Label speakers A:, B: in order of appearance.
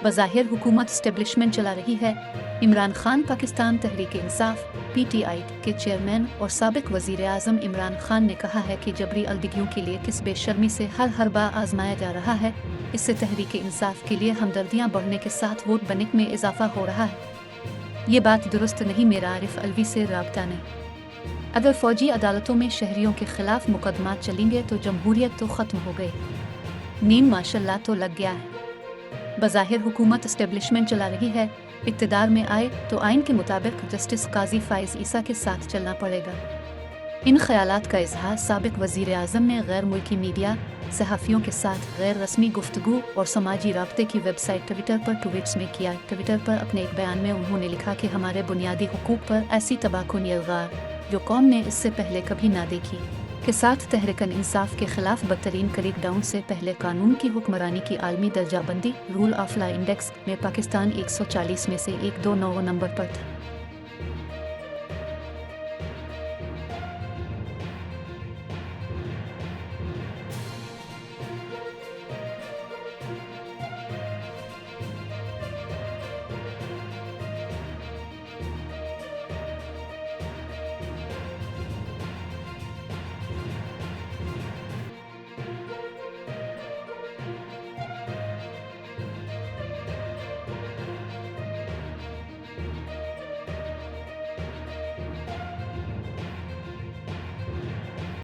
A: बज़ाहिर हुकूमत स्टेब्लिशमेंट चला रही है। इमरान खान पाकिस्तान तहरीक इंसाफ (PTI) के चेयरमैन और साबिक वज़ीर आज़म इमरान खान ने कहा है कि जबरी अलदिगियों के लिए किस बेशर्मी से हर हरबा आजमाया जा रहा है, इससे तहरीक इंसाफ के लिए हमदर्दियाँ बढ़ने के साथ वोट बैंक में इजाफा हो रहा है। ये बात दुरुस्त नहीं। मेरा आरिफ अलवी से राब्ता नहीं। अगर फौजी अदालतों में शहरियों के खिलाफ मुकदमात चलेंगे तो जमहूरियत तो ख़त्म हो गई, नींद माशाल्लाह तो लग गया है। बज़ाहिर हुकूमत एस्टेब्लिशमेंट चला रही है। इक़्तिदार में आए तो आइन के मुताबिक जस्टिस काजी फ़ाइज़ ईसा के साथ चलना पड़ेगा। इन ख़यालात का इज़हार साबिक वज़ीर आज़म ने गैर मुल्की मीडिया, सहाफ़ियों के साथ गैर रस्मी गुफ्तगू और समाजी राब्ते की वेबसाइट ट्विटर पर ट्वीट्स में किया। ट्विटर पर अपने एक बयान में उन्होंने लिखा कि हमारे बुनियादी हुकूक पर ऐसी तबाहकुन यलगार जो कौम ने इससे पहले कभी ना देखी के साथ तहरीकन इंसाफ के खिलाफ बदतरीन क्रैकडाउन से पहले कानून की हुक्मरानी की आलमी दर्जाबंदी रूल ऑफ लॉ इंडेक्स में पाकिस्तान 140 में से 129 नंबर पर था।